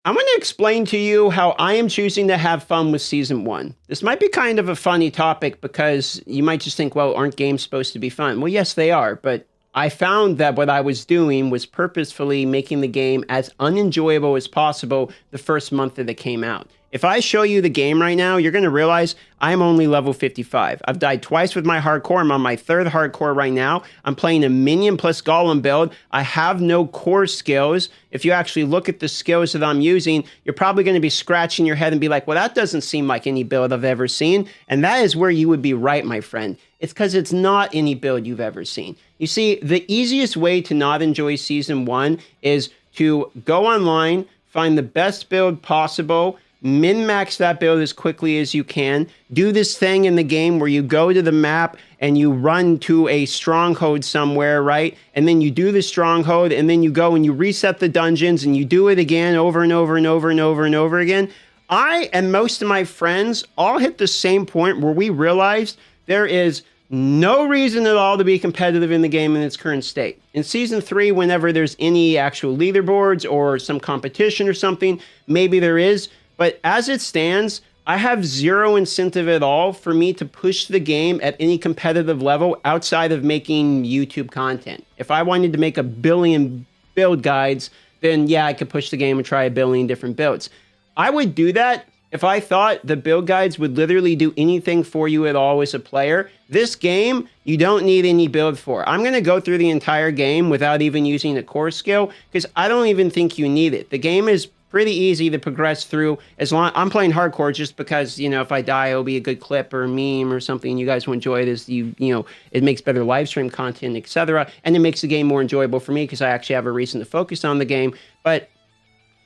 I'm going to explain to you how I am choosing to have fun with season one. This might be kind of a funny topic because you might just think, well, aren't games supposed to be fun? Well, yes, they are, but I found that what I was doing was purposefully making the game as unenjoyable as possible the first month that it came out. If I show you the game right now, you're going to realize I'm only level 55. I've died twice with my hardcore. I'm on my third hardcore right now. I'm playing a minion plus golem build. I have no core skills. If you actually look at the skills that I'm using, you're probably going to be scratching your head and be like, well, that doesn't seem like any build I've ever seen. And that is where you would be right, my friend. It's because it's not any build you've ever seen. You see, the easiest way to not enjoy season one is to go online, find the best build possible, min-max that build as quickly as you can. Do this thing in the game where you go to the map and you run to a stronghold somewhere, right? And then you do the stronghold and then you go and you reset the dungeons and you do it again over and over and over and over and over again. I and most of my friends all hit the same point where we realized there is no reason at all to be competitive in the game in its current state. In season 3, whenever there's any actual leaderboards or some competition or something, maybe there is. But as it stands, I have zero incentive at all for me to push the game at any competitive level outside of making YouTube content. If I wanted to make a billion build guides, then yeah, I could push the game and try a billion different builds. I would do that if I thought the build guides would literally do anything for you at all as a player. This game, you don't need any build for. I'm going to go through the entire game without even using a core skill because I don't even think you need it. The game is pretty easy to progress through. As long I'm playing hardcore just because, if I die, it'll be a good clip or a meme or something. You guys will enjoy it as it makes better live stream content, etc. And it makes the game more enjoyable for me because I actually have a reason to focus on the game. But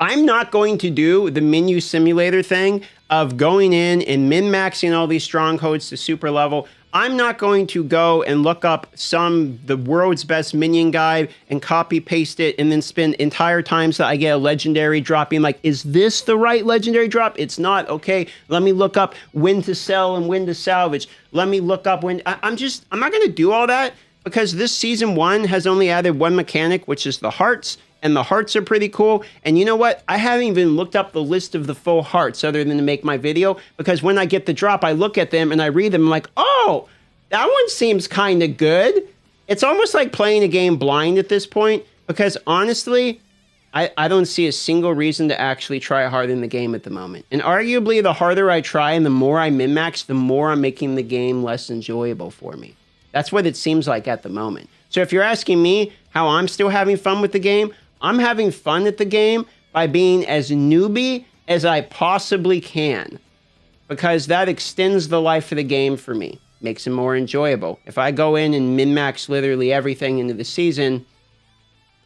I'm not going to do the menu simulator thing of going in and min-maxing all these strongholds to super level. I'm not going to go and look up the world's best minion guide and copy paste it and then spend entire times that I get a legendary dropping like, is this the right legendary drop? It's not. Okay, let me look up when to sell and when to salvage. Let me look up when I'm not going to do all that because this season 1 has only added one mechanic, which is the hearts. And the hearts are pretty cool. And you know what? I haven't even looked up the list of the full hearts other than to make my video, because when I get the drop, I look at them and I read them. I'm like, oh, that one seems kind of good. It's almost like playing a game blind at this point, because honestly, I don't see a single reason to actually try hard in the game at the moment. And arguably, the harder I try and the more I min-max, the more I'm making the game less enjoyable for me. That's what it seems like at the moment. So if you're asking me how I'm still having fun with the game, I'm having fun at the game by being as newbie as I possibly can, because that extends the life of the game for me, makes it more enjoyable. If I go in and min-max literally everything into the season,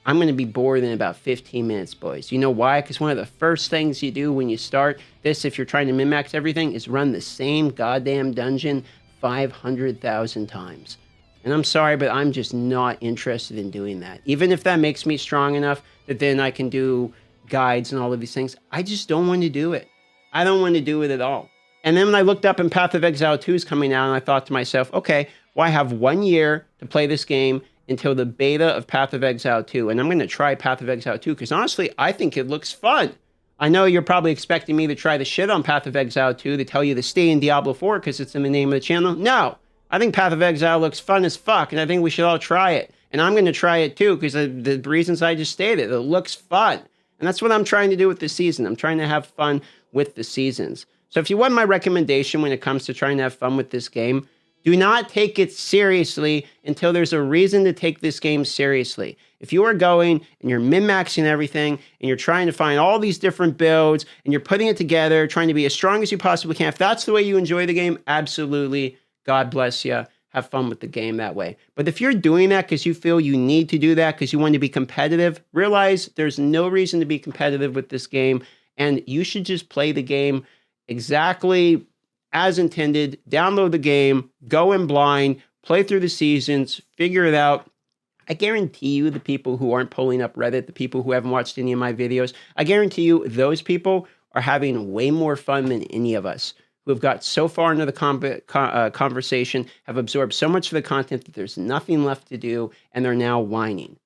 I'm going to be bored in about 15 minutes, boys. You know why? Because one of the first things you do when you start this, if you're trying to min-max everything, is run the same goddamn dungeon 500,000 times. And I'm sorry, but I'm just not interested in doing that. Even if that makes me strong enough that then I can do guides and all of these things, I just don't want to do it. I don't want to do it at all. And then when I looked up and Path of Exile 2 is coming out, and I thought to myself, okay, well, I have 1 year to play this game until the beta of Path of Exile 2. And I'm going to try Path of Exile 2 because honestly, I think it looks fun. I know you're probably expecting me to try the shit on Path of Exile 2 to tell you to stay in Diablo 4 because it's in the name of the channel. No. I think Path of Exile looks fun as fuck, and I think we should all try it. And I'm going to try it too, because the reasons I just stated, it looks fun. And that's what I'm trying to do with this season. I'm trying to have fun with the seasons. So if you want my recommendation when it comes to trying to have fun with this game, do not take it seriously until there's a reason to take this game seriously. If you are going and you're min-maxing everything and you're trying to find all these different builds and you're putting it together, trying to be as strong as you possibly can, if that's the way you enjoy the game, absolutely, God bless you. Have fun with the game that way. But if you're doing that because you feel you need to do that because you want to be competitive, realize there's no reason to be competitive with this game, and you should just play the game exactly as intended. Download the game, go in blind, play through the seasons, figure it out. I guarantee you the people who aren't pulling up Reddit, the people who haven't watched any of my videos, I guarantee you those people are having way more fun than any of us who have got so far into the conversation, have absorbed so much of the content that there's nothing left to do, and they're now whining.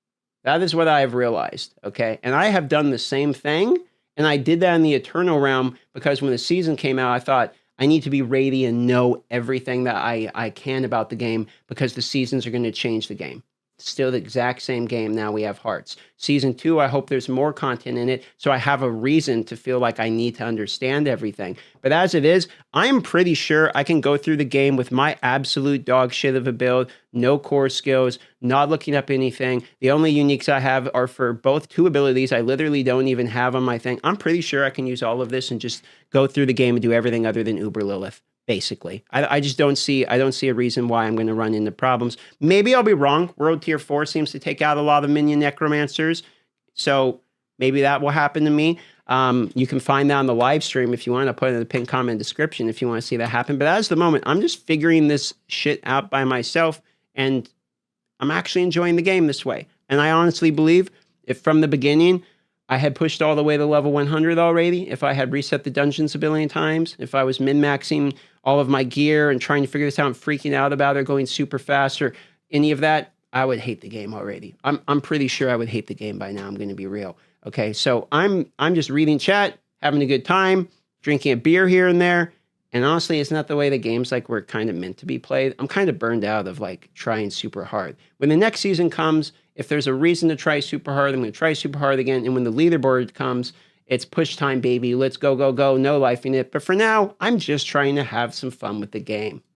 That is what I have realized, okay? And I have done the same thing, And I did that in the Eternal Realm because when the season came out, I thought I need to be ready and know everything that I can about the game because the seasons are going to change the game. Still the exact same game. Now we have hearts. Season 2, I hope there's more content in it so I have a reason to feel like I need to understand everything. But as it is, I'm pretty sure I can go through the game with my absolute dog shit of a build, no core skills, not looking up anything. The only uniques I have are for both 2 abilities I literally don't even have on my thing. I'm pretty sure I can use all of this and just go through the game and do everything other than Uber Lilith. Basically, I just don't see a reason why I'm going to run into problems. Maybe I'll be wrong. World Tier 4 seems to take out a lot of minion necromancers, so maybe that will happen to me. You can find that on the live stream if you want to put it in the pinned comment description if you want to see that happen. But as the moment, I'm just figuring this shit out by myself, and I'm actually enjoying the game this way. And I honestly believe if from the beginning I had pushed all the way to level 100 already, if I had reset the dungeons a billion times, if I was min-maxing all of my gear and trying to figure this out and freaking out about it, going super fast or any of that, I would hate the game already. I'm pretty sure I would hate the game by now. I'm going to be real. Okay, so I'm just reading chat, having a good time, drinking a beer here and there. And honestly, it's not the way the games like were kind of meant to be played. I'm kind of burned out of like trying super hard. When the next season comes, if there's a reason to try super hard, I'm going to try super hard again. And when the leaderboard comes, it's push time, baby. Let's go, go, go. No life in it. But for now, I'm just trying to have some fun with the game.